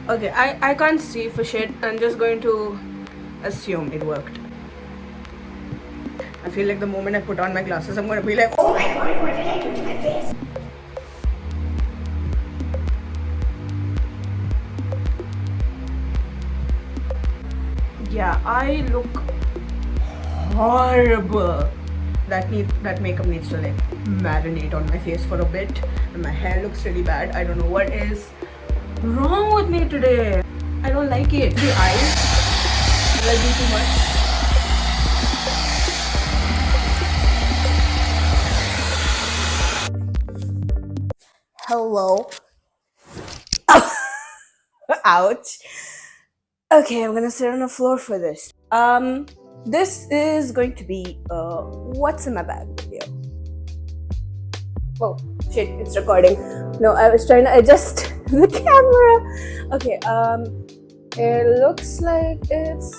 Okay, I can't see for shit. I'm just going to assume it worked. I feel like the moment I put on my glasses, I'm gonna be like, oh my god, what did I do to my face? Yeah, I look horrible. That makeup needs to like marinate on my face for a bit, and my hair looks really bad. I don't know what is wrong with me today. I don't like it. The eyes, will I do too much? Hello. Ouch. Okay, I'm gonna sit on the floor for this. This is going to be a what's in my bag video. Oh shit, it's recording. No, I was trying to adjust the camera. Okay, it looks like it's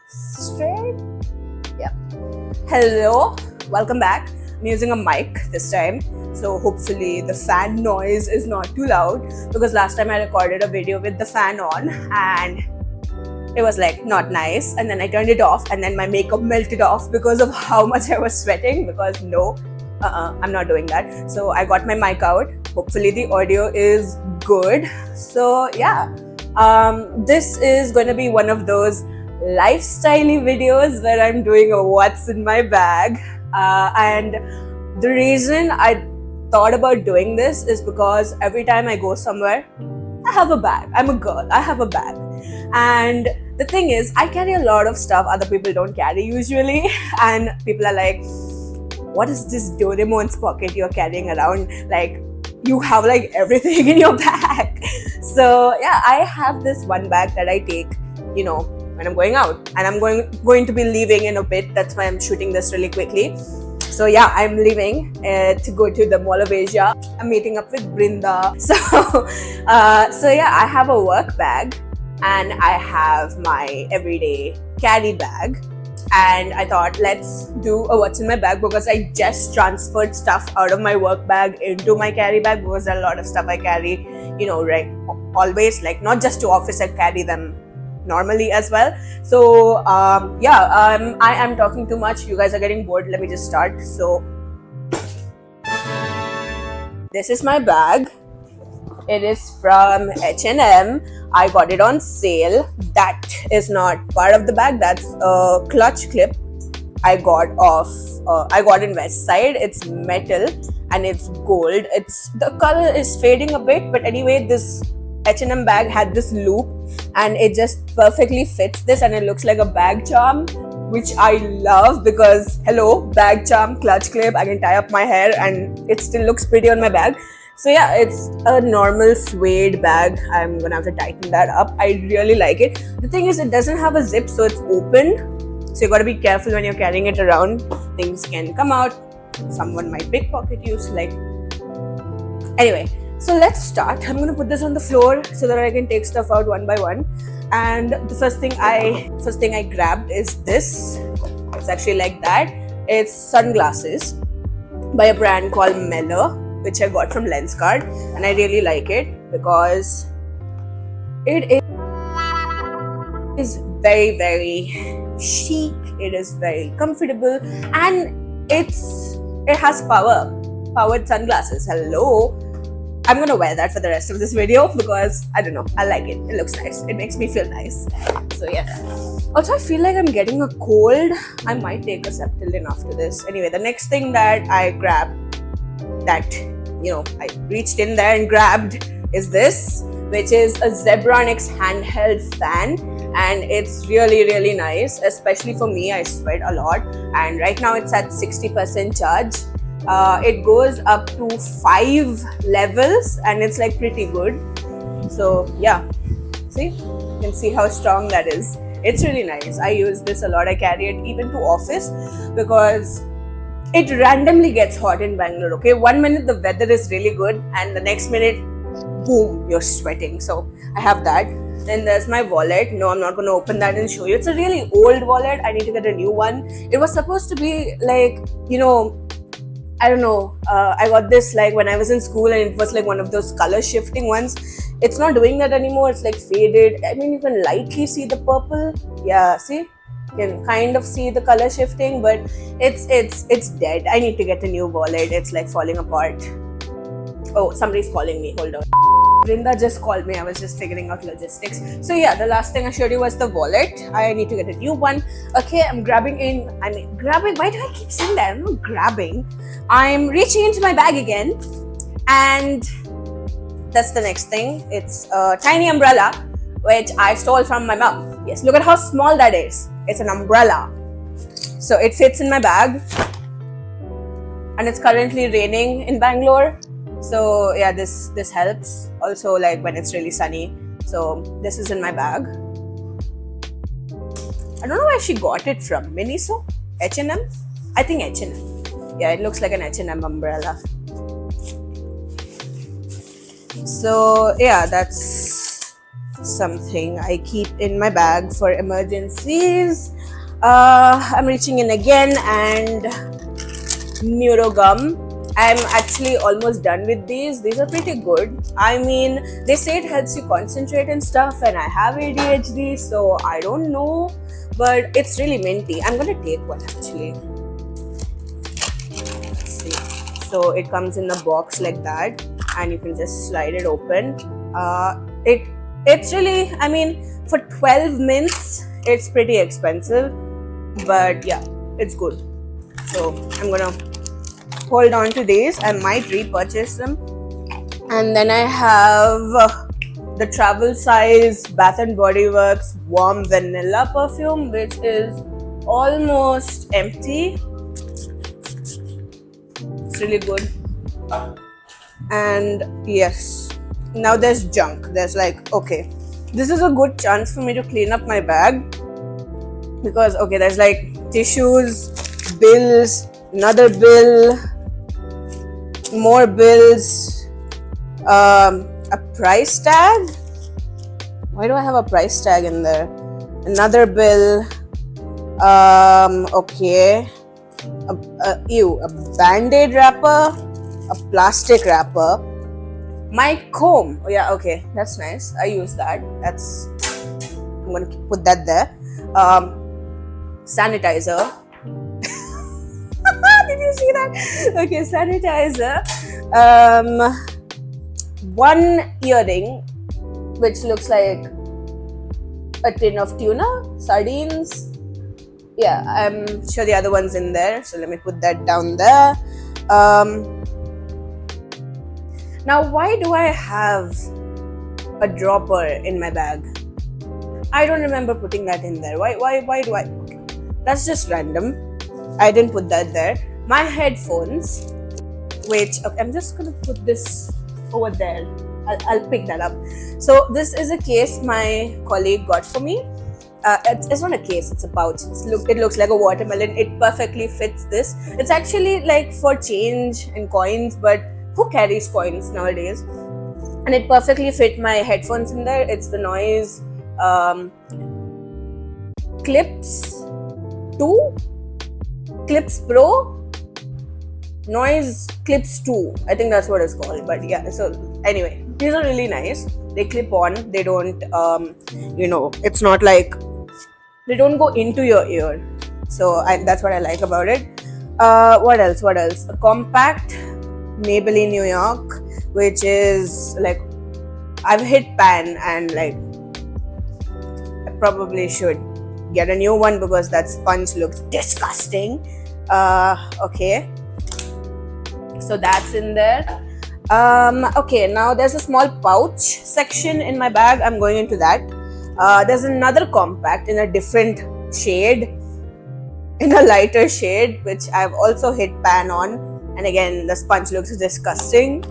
straight. Yeah. Hello, welcome back. I'm using a mic this time, so hopefully the fan noise is not too loud, because last time I recorded a video with the fan on and it was like not nice, and then I turned it off and then my makeup melted off because of how much I was sweating. Because no, I'm not doing that. So I got my mic out. Hopefully the audio is good. So yeah, this is going to be one of those lifestyle-y videos where I'm doing a what's in my bag, and the reason I thought about doing this is because every time I go somewhere, I have a bag. I'm a girl, I have a bag. And the thing is, I carry a lot of stuff other people don't carry usually, and people are like, what is this Doraemon's pocket you're carrying around? Like, you have like everything in your bag. So yeah, I have this one bag that I take, when I'm going out, and I'm going to be leaving in a bit. That's why I'm shooting this really quickly. So yeah, I'm leaving to go to the Mall of Asia. I'm meeting up with Brinda. So yeah, I have a work bag and I have my everyday carry bag. And I thought, let's do a what's in my bag, because I just transferred stuff out of my work bag into my carry bag, because there are a lot of stuff I carry, right, always, like not just to office, I carry them normally as well. So I am talking too much. You guys are getting bored. Let me just start. So this is my bag. It is from H&M. I got it on sale. That is not part of the bag. That's a clutch clip I got in West Side. It's metal and it's gold. The color is fading a bit, but anyway, this H&M bag had this loop and it just perfectly fits this, and it looks like a bag charm, which I love, because hello, bag charm, clutch clip, I can tie up my hair and it still looks pretty on my bag. So yeah, it's a normal suede bag. I'm gonna have to tighten that up. I really like it. The thing is, it doesn't have a zip, so it's open. So you gotta be careful when you're carrying it around. Things can come out. Someone might pickpocket you. Anyway, so let's start. I'm gonna put this on the floor so that I can take stuff out one by one. And the first thing I grabbed is this. It's actually like that. It's sunglasses by a brand called Meller, which I got from Lenskart, and I really like it because it is very, very chic. It is very comfortable, and it has powered sunglasses. Hello, I'm gonna wear that for the rest of this video because I don't know, I like it. It looks nice. It makes me feel nice. So yes. Also, I feel like I'm getting a cold. I might take a Septilin after this. Anyway, the next thing that I grabbed, that I reached in there and grabbed, is this, which is a Zebronics handheld fan, and it's really, really nice, especially for me. I sweat a lot, and right now it's at 60% charge. It goes up to 5 levels and it's like pretty good. So yeah, see, you can see how strong that is. It's really nice. I use this a lot. I carry it even to office because it randomly gets hot in Bangalore. Okay, 1 minute the weather is really good and the next minute, boom, you're sweating. So I have that. Then there's my wallet. No, I'm not going to open that and show you. It's a really old wallet. I need to get a new one. It was supposed to be like, I don't know. I got this like when I was in school, and it was like one of those color shifting ones. it's not doing that anymore. It's like faded. I mean, you can lightly see the purple. Yeah, see, you can kind of see the color shifting, but it's dead. I need to get a new wallet. It's like falling apart. Oh, somebody's calling me. Hold on. Brinda just called me. I was just figuring out logistics. So yeah, the last thing I showed you was the wallet. I need to get a new one. Okay, I'm grabbing in. Grabbing. Why do I keep saying that? I'm not grabbing. I'm reaching into my bag again, and that's the next thing. It's a tiny umbrella, which I stole from my mom. Yes, look at how small that is. It's an umbrella. So it fits in my bag, and it's currently raining in Bangalore. So yeah, this helps. Also, like when it's really sunny. So this is in my bag. I don't know where she got it from. Miniso? H&M? I think H&M. Yeah, it looks like an H&M umbrella. So yeah, that's something I keep in my bag for emergencies. I'm reaching in again, and Neurogum. I'm actually almost done with these. These are pretty good. I mean, they say it helps you concentrate and stuff, and I have ADHD, so I don't know, but it's really minty. I'm gonna take one actually. Let's see. So it comes in a box like that, and you can just slide it open. It's really, I mean, for 12 mints, it's pretty expensive, but yeah, it's good. So I'm gonna hold on to these. I might repurchase them. And then I have the travel size Bath and Body Works warm vanilla perfume, which is almost empty. It's really good. And yes, now there's junk. There's like, okay, this is a good chance for me to clean up my bag, because okay, there's like tissues, bills, another bill, more bills, a price tag. Why do I have a price tag in there? Another bill. Okay, a band-aid wrapper, a plastic wrapper, my comb. Oh yeah, okay, that's nice. I use that. I'm gonna put that there. Sanitizer. Did you see that? Okay, sanitizer. One earring, which looks like a tin of tuna, sardines. Yeah, I'm sure the other one's in there. So let me put that down there. Now, why do I have a dropper in my bag? I don't remember putting that in there. Why do I? Okay. That's just random. I didn't put that there. My headphones, which okay, I'm just gonna put this over there. I'll pick that up. So this is a case my colleague got for me. It's not a case, it's a pouch. It looks like a watermelon. It perfectly fits this. It's actually like for change and coins, but who carries coins nowadays? And it perfectly fit my headphones in there. It's the Noise Clips 2? Clips Pro? Noise Clips 2. I think that's what it's called. But yeah, so anyway, these are really nice. They clip on. They don't, it's not like, they don't go into your ear. So that's what I like about it. What else? A compact Maybelline New York, which is like, I've hit pan and like, I probably should get a new one because that sponge looks disgusting. Okay. So that's in there. Okay, now there's a small pouch section in my bag. I'm going into that. There's another compact in a different shade, in a lighter shade, which I've also hit pan on. And again, the sponge looks disgusting.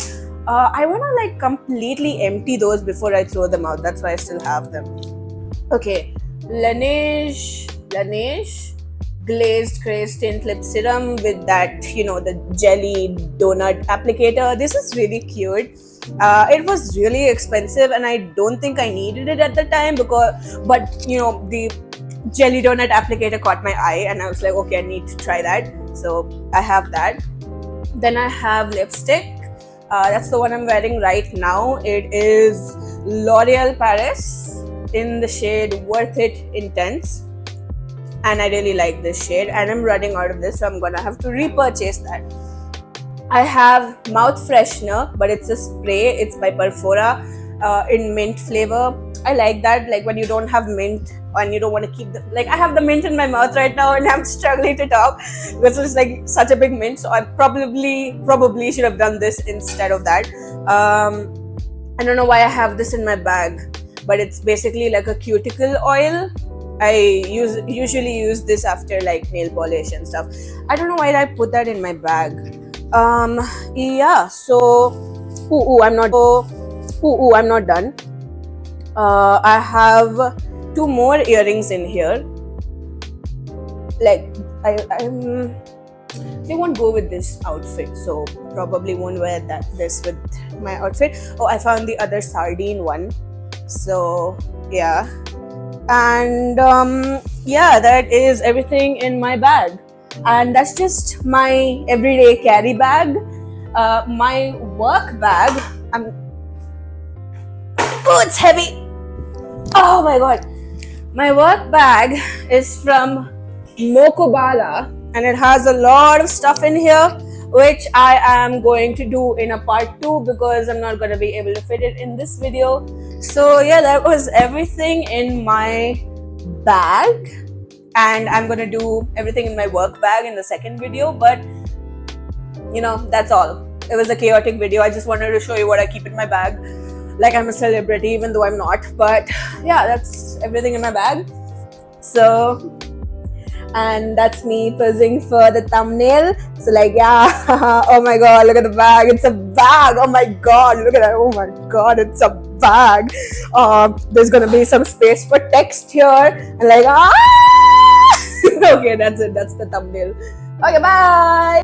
I want to like completely empty those before I throw them out. That's why I still have them. Okay, Laneige glazed crazed tint lip serum with that, the jelly donut applicator. This is really cute. It was really expensive and I don't think I needed it at the time but the jelly donut applicator caught my eye and I was like, okay, I need to try that. So I have that. Then I have lipstick. That's the one I'm wearing right now. It is L'Oreal Paris in the shade Worth It Intense, and I really like this shade, and I'm running out of this, so I'm gonna have to repurchase that. I have mouth freshener, but it's a spray. It's by Perfora, in mint flavor. I like that, like when you don't have mint and you don't want to keep the, like I have the mint in my mouth right now and I'm struggling to talk because it's like such a big mint, so I probably should have done this instead of that. I don't know why I have this in my bag, but it's basically like a cuticle oil. I usually use this after like nail polish and stuff. I don't know why I put that in my bag. Yeah, so I'm not done. I have 2 more earrings in here. Like I'm they won't go with this outfit, so probably won't wear this with my outfit. Oh, I found the other sardine one. So yeah, and yeah, that is everything in my bag, and that's just my everyday carry bag. My work bag, oh, it's heavy. Oh my god. My work bag is from Mokobala, and it has a lot of stuff in here, which I am going to do in a part 2 because I'm not going to be able to fit it in this video. So yeah, that was everything in my bag, and I'm going to do everything in my work bag in the second video, but you know, that's all. It was a chaotic video. I just wanted to show you what I keep in my bag, like I'm a celebrity, even though I'm not. But yeah, that's everything in my bag. So, and that's me posing for the thumbnail. So like, yeah, oh my god, look at the bag. It's a bag. Oh my god, look at that. Oh my god, it's a bag. There's gonna be some space for text here, and like, okay, that's it. That's the thumbnail. Okay, bye.